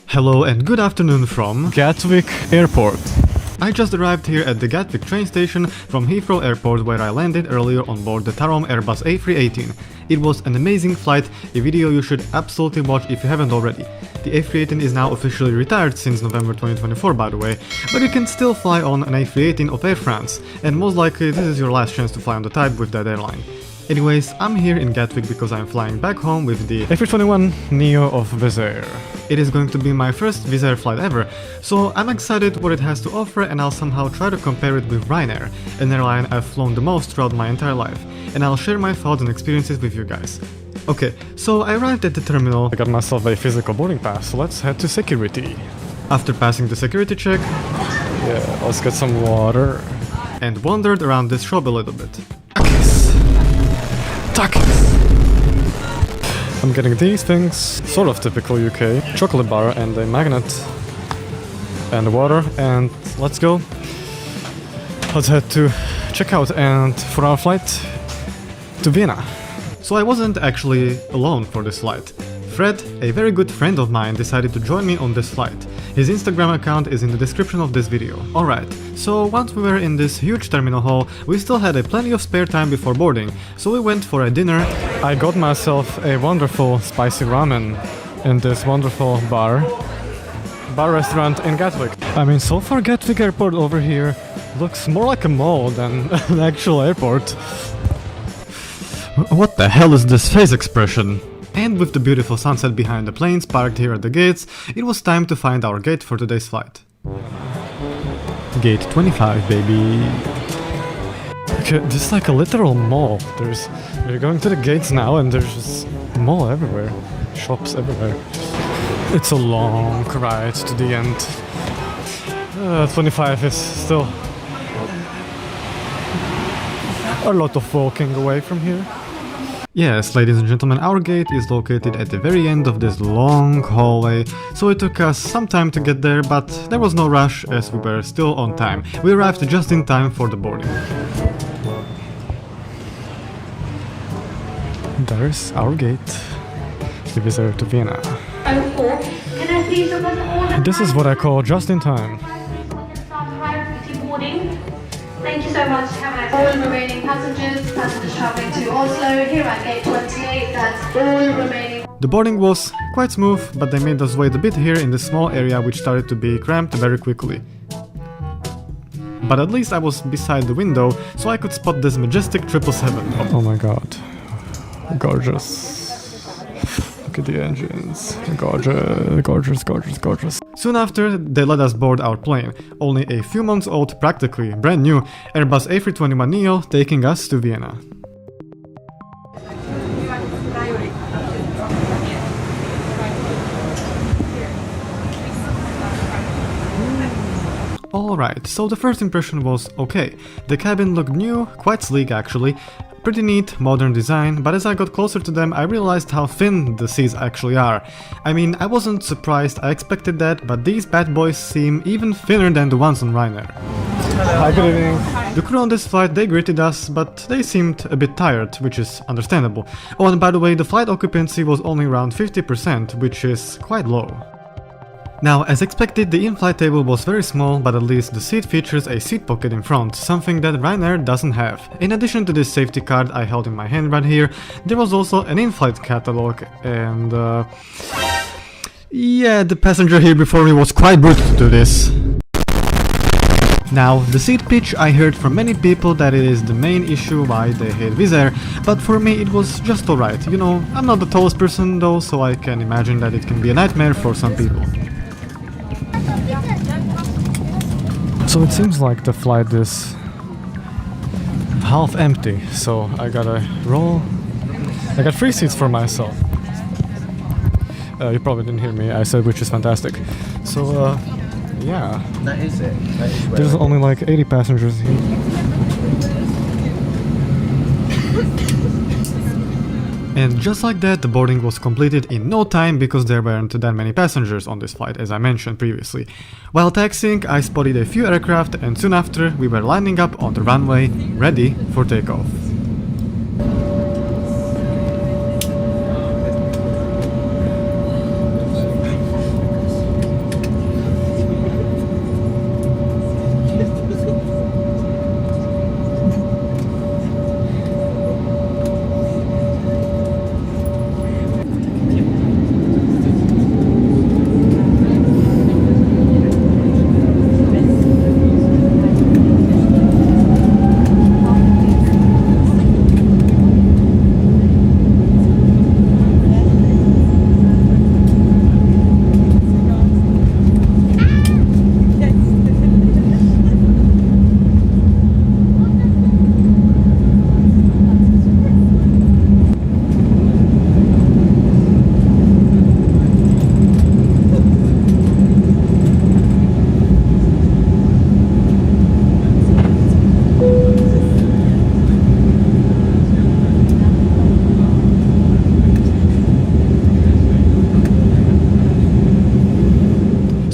Hello and good afternoon from Gatwick Airport. I just arrived here at the Gatwick train station from Heathrow Airport, where I landed earlier on board the Tarom Airbus A318. It was an amazing flight, a video you should absolutely watch if you haven't already. The A318 is now officially retired since November 2024, by the way, but you can still fly on an A318 of Air France, and most likely this is your last chance to fly on the type with that airline. Anyways, I'm here in Gatwick because I'm flying back home with the A321neo of Wizz Air. It is going to be my first Wizz Air flight ever, so I'm excited what it has to offer, and I'll somehow try to compare it with Ryanair, an airline I've flown the most throughout my entire life, and I'll share my thoughts and experiences with you guys. Okay, so I arrived at the terminal. I got myself a physical boarding pass, so let's head to security. After passing the security check, yeah, let's get some water. And wandered around this shop a little bit. I'm getting these things, sort of typical UK, chocolate bar and a magnet and water, and let's go. Let's head to checkout and for our flight to Vienna. So I wasn't actually alone for this flight. Fred, a very good friend of mine, decided to join me on this flight. His Instagram account is in the description of this video. Alright, so once we were in this huge terminal hall, we still had plenty of spare time before boarding, so we went for a dinner. I got myself a wonderful spicy ramen in this wonderful bar restaurant in Gatwick. I mean, so far Gatwick Airport over here looks more like a mall than an actual airport. What the hell is this face expression? And with the beautiful sunset behind the planes parked here at the gates, it was time to find our gate for today's flight. Gate 25, baby. Okay, this is like a literal mall. We're going to the gates now and there's just mall everywhere. Shops everywhere. It's a long ride to the end. 25 is still a lot of walking away from here. Yes, ladies and gentlemen, our gate is located at the very end of this long hallway, so it took us some time to get there, but there was no rush as we were still on time. We arrived just in time for the boarding. There's our gate. The Wizz Air to Vienna. This is what I call just in time. Thank you so much. Have a nice day. All remaining passengers traveling to Oslo, here at gate 28, that's all remaining. The boarding was quite smooth, but they made us wait a bit here in this small area which started to be cramped very quickly. But at least I was beside the window, so I could spot this majestic 777. Oh my god. Gorgeous. Look at the engines. Gorgeous. Soon after, they let us board our plane, only a few months old, practically brand new, Airbus A321neo taking us to Vienna. Alright, so the first impression was okay. The cabin looked new, quite sleek actually. Pretty neat, modern design, but as I got closer to them I realized how thin the seats actually are. I mean, I wasn't surprised, I expected that, but these bad boys seem even thinner than the ones on Ryanair. Hi, good evening. The crew on this flight, they greeted us, but they seemed a bit tired, which is understandable. Oh, and by the way, the flight occupancy was only around 50%, which is quite low. Now, as expected, the in-flight table was very small, but at least the seat features a seat pocket in front, something that Ryanair doesn't have. In addition to this safety card I held in my hand right here, there was also an in-flight catalog, and yeah, the passenger here before me was quite brutal to do this. Now, the seat pitch, I heard from many people that it is the main issue why they hate Wizz Air, but for me it was just alright. You know, I'm not the tallest person though, so I can imagine that it can be a nightmare for some people. So it seems like the flight is half empty, so I gotta roll. I got 3 seats for myself. You probably didn't hear me, I said which is fantastic. So, yeah. That is it. That is There's only like 80 passengers here. And just like that, the boarding was completed in no time because there weren't that many passengers on this flight, as I mentioned previously. While taxiing, I spotted a few aircraft, and soon after we were lining up on the runway, ready for takeoff.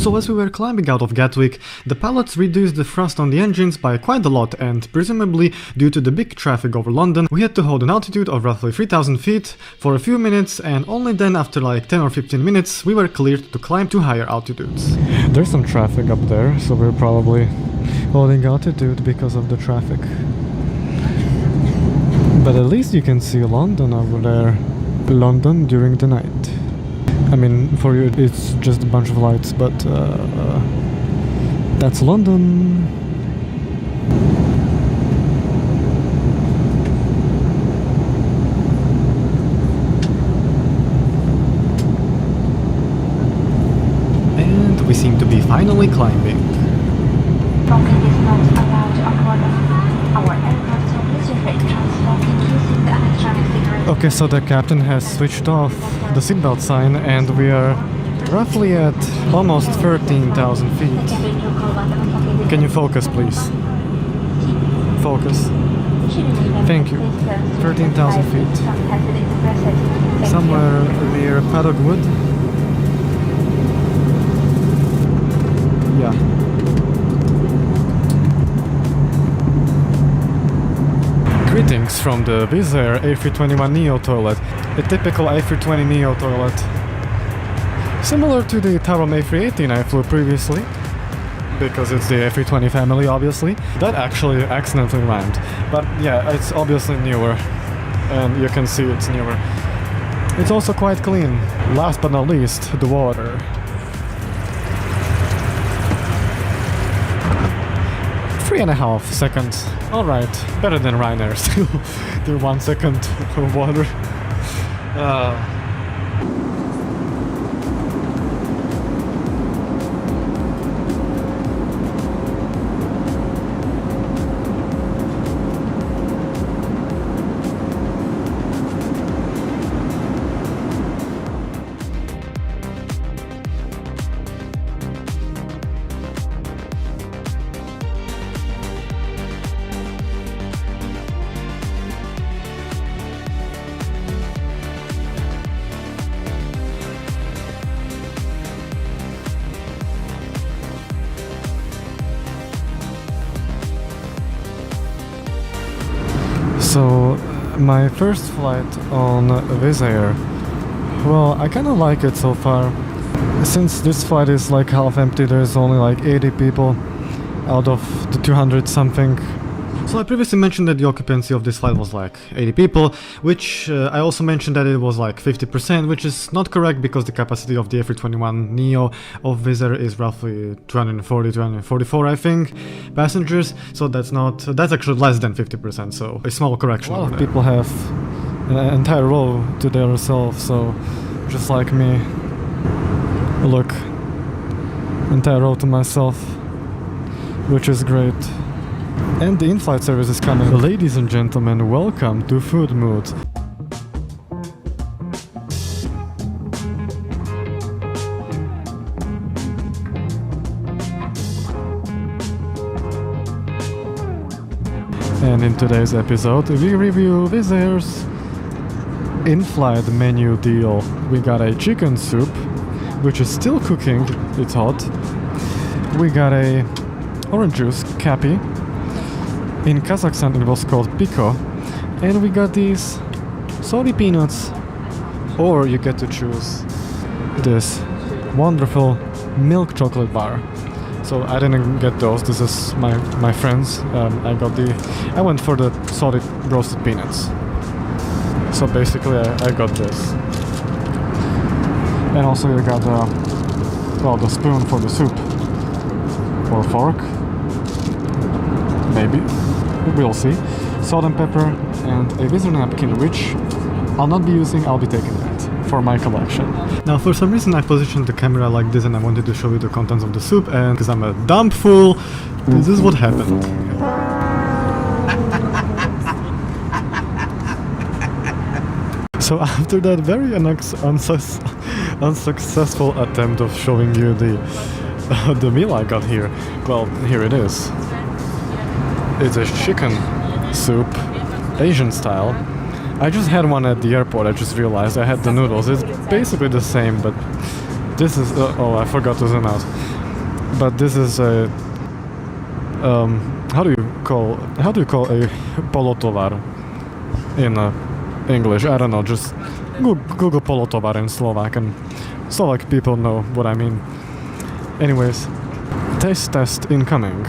So as we were climbing out of Gatwick, the pilots reduced the thrust on the engines by quite a lot, and presumably due to the big traffic over London, we had to hold an altitude of roughly 3000 feet for a few minutes, and only then after like 10 or 15 minutes we were cleared to climb to higher altitudes. There's some traffic up there, so we're probably holding altitude because of the traffic. But at least you can see London over there. London during the night. I mean, for you it's just a bunch of lights, but that's London. And we seem to be finally climbing. Smoking is not allowed on board our aircraft, so please refrain from smoking using the electronic cigarette. Okay, so the captain has switched off the seatbelt sign and we are roughly at almost 13,000 feet. Can you focus, please? Focus. Thank you. 13,000 feet. Somewhere near Paddock Wood. Yeah. Greetings from the Wizz Air A321neo toilet, a typical A320neo toilet. Similar to the Tarom A318 I flew previously, because it's the A320 family obviously. That actually accidentally rhymed, but yeah, it's obviously newer, and you can see it's newer. It's also quite clean. Last but not least, the water. 3.5 seconds. Alright, better than Ryanair still. They're 1 second of water. So, my first flight on Wizz Air, well, I kinda like it so far. Since this flight is like half empty, there's only like 80 people out of the 200 something. So I previously mentioned that the occupancy of this flight was like 80 people, which I also mentioned that it was like 50%, which is not correct because the capacity of the A321neo of Wizz Air is roughly 244 I think passengers, so that's actually less than 50%, so a small correction. A lot of people have an entire row to themselves, so just like me. Look, entire row to myself, which is great. And the in-flight service is coming. Ladies and gentlemen, welcome to Food Mood. And in today's episode, we review Wizz Air's in-flight menu deal. We got a chicken soup, which is still cooking, it's hot. We got a orange juice, Cappy. In Kazakhstan it was called Pico. And we got these salty peanuts. Or you get to choose this wonderful milk chocolate bar. So I didn't get those, this is my friends. I went for the salted roasted peanuts. So basically I got this. And also you got the spoon for the soup. Or fork. Maybe. We'll see. Salt and pepper and a Wizz Air napkin, which I'll not be using, I'll be taking that for my collection. Now for some reason I positioned the camera like this and I wanted to show you the contents of the soup, and because I'm a dumb fool, this is what happened. So after that very unsuccessful attempt of showing you the meal I got here, well, here it is. It's a chicken soup, Asian style. I just had one at the airport, I just realized I had the noodles. It's basically the same, but This is oh, I forgot to zoom out. But this is a how do you call a polotovar in English? I don't know. Just Google polotovar in Slovak, and Slovak people know what I mean. Anyways, taste test incoming.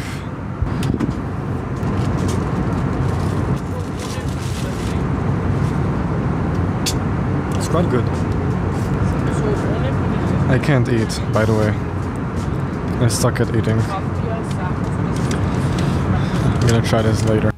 It's quite good. I can't eat, by the way. I suck at eating. I'm gonna try this later.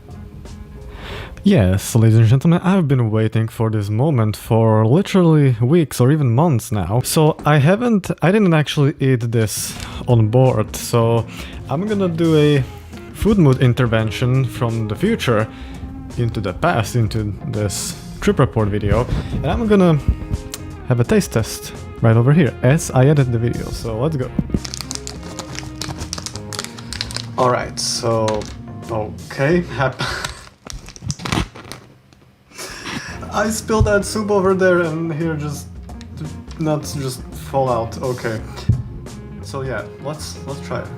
Yes, ladies and gentlemen, I've been waiting for this moment for literally weeks or even months now. So I didn't actually eat this on board, so I'm gonna do a food mood intervention from the future into the past, into this trip report video, and I'm gonna have a taste test right over here as I edit the video, so let's go. Alright, so okay, I spilled that soup over there and here just nuts just fall out. Okay. So yeah, let's try it.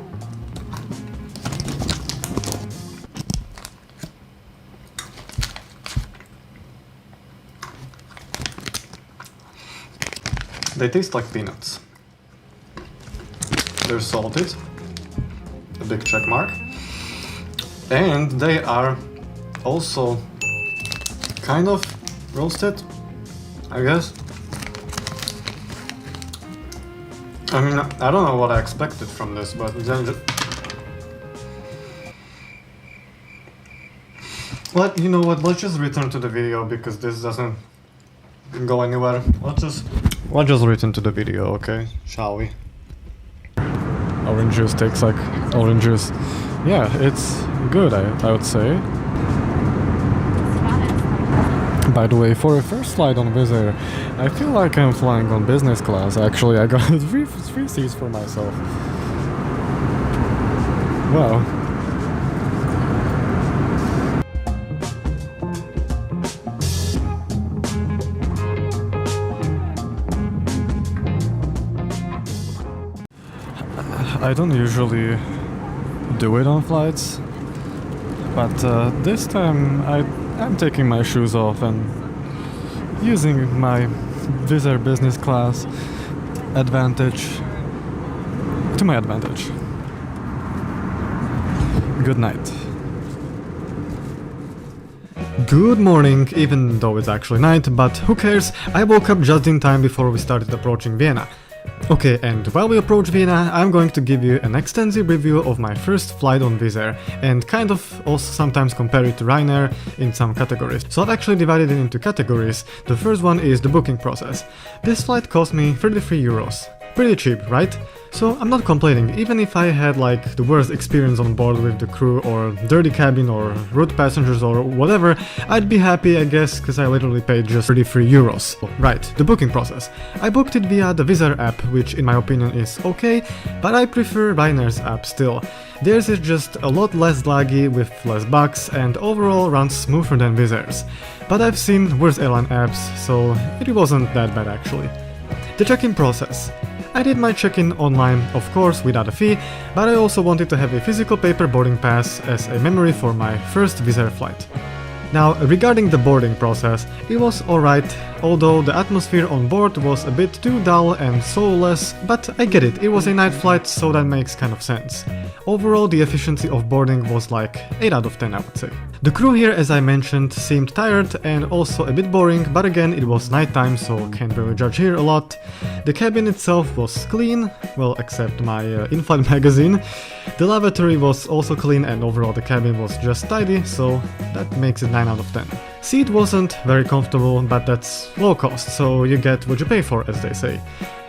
They taste like peanuts. They're salted. A big check mark. And they are also kind of roasted, I guess. I mean, I don't know what I expected from this, but then you know what, let's just return to the video because this doesn't go anywhere. Let's just return to the video, okay? Shall we? Orange juice tastes like orange juice. Yeah, it's good, I would say. By the way, for a first flight on Wizz Air, I feel like I'm flying on business class. Actually, I got three seats for myself. Wow. I don't usually do it on flights, but this time I'm taking my shoes off and using my Wizz Air business class advantage to my advantage. Good night. Good morning, even though it's actually night, but who cares? I woke up just in time before we started approaching Vienna. Okay, and while we approach Vienna, I'm going to give you an extensive review of my first flight on Wizz Air, and kind of also sometimes compare it to Ryanair in some categories. So I've actually divided it into categories. The first one is the booking process. This flight cost me 33 euros. Pretty cheap, right? So I'm not complaining, even if I had like the worst experience on board with the crew or dirty cabin or rude passengers or whatever, I'd be happy, I guess, because I literally paid just 33 euros. Right, the booking process. I booked it via the Wizz Air app, which in my opinion is okay, but I prefer Ryanair's app still. Theirs is just a lot less laggy with less bugs and overall runs smoother than Wizz Air's. But I've seen worse airline apps, so it wasn't that bad actually. The check-in process. I did my check-in online, of course, without a fee, but I also wanted to have a physical paper boarding pass as a memory for my first Wizz Air flight. Now, regarding the boarding process, it was alright, although the atmosphere on board was a bit too dull and soulless, but I get it, it was a night flight, so that makes kind of sense. Overall, the efficiency of boarding was like 8 out of 10, I would say. The crew here, as I mentioned, seemed tired and also a bit boring, but again, it was nighttime, so can't really judge here a lot. The cabin itself was clean, well, except my in-flight magazine. The lavatory was also clean and overall the cabin was just tidy, so that makes it 9 out of 10. Seat wasn't very comfortable, but that's low cost, so you get what you pay for, as they say.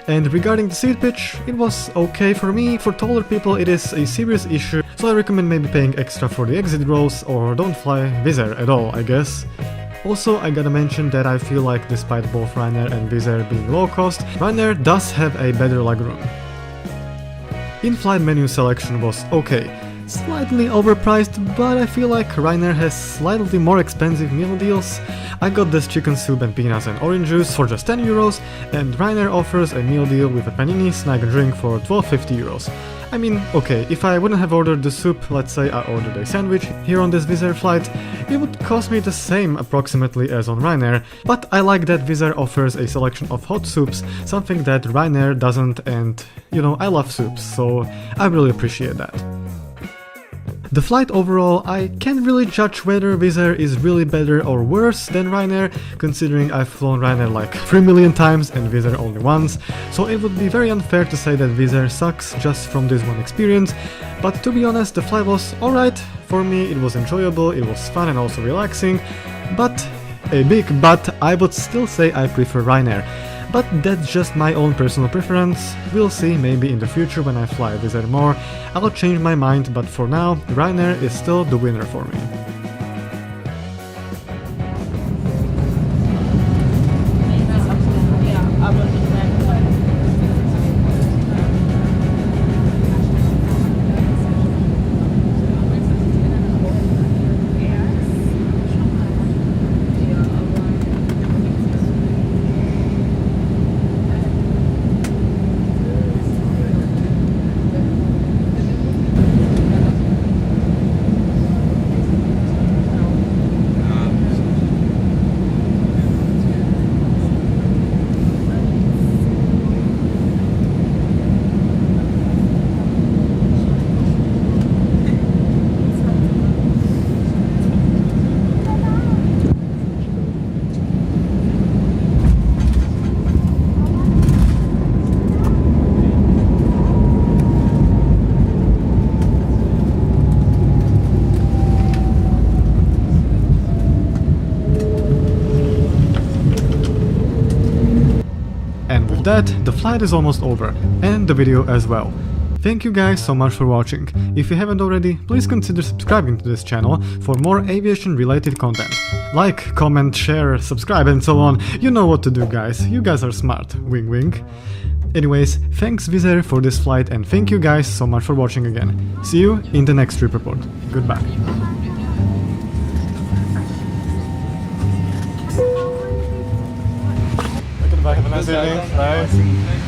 And regarding the seat pitch, it was okay for me. For taller people it is a serious issue, so I recommend maybe paying extra for the exit rows or don't fly Wizz Air at all, I guess. Also, I gotta mention that I feel like despite both Ryanair and Wizz Air being low cost, Ryanair does have a better legroom. In-flight menu selection was okay. slightly overpriced, but I feel like Ryanair has slightly more expensive meal deals. I got this chicken soup and peanuts and orange juice for just 10 euros, and Ryanair offers a meal deal with a panini snack drink for 12.50 euros. I mean, okay, if I wouldn't have ordered the soup, let's say I ordered a sandwich here on this Wizz Air flight, it would cost me the same approximately as on Ryanair, but I like that Wizz Air offers a selection of hot soups, something that Ryanair doesn't, and you know, I love soups, so I really appreciate that. The flight overall, I can't really judge whether Wizz Air is really better or worse than Ryanair, considering I've flown Ryanair like 3 million times and Wizz Air only once, so it would be very unfair to say that Wizz Air sucks just from this one experience, but to be honest, the flight was alright. For me, it was enjoyable, it was fun and also relaxing, but, a big but, I would still say I prefer Ryanair. But that's just my own personal preference. We'll see, maybe in the future when I fly Wizz Air more, I'll change my mind, but for now, Ryanair is still the winner for me. That, the flight is almost over, and the video as well. Thank you guys so much for watching. If you haven't already, please consider subscribing to this channel for more aviation related content. Like, comment, share, subscribe and so on. You know what to do, guys. You guys are smart. Wink wink. Anyways, thanks Wizz Air for this flight, and thank you guys so much for watching again. See you in the next trip report. Goodbye. Have a nice evening. Bye.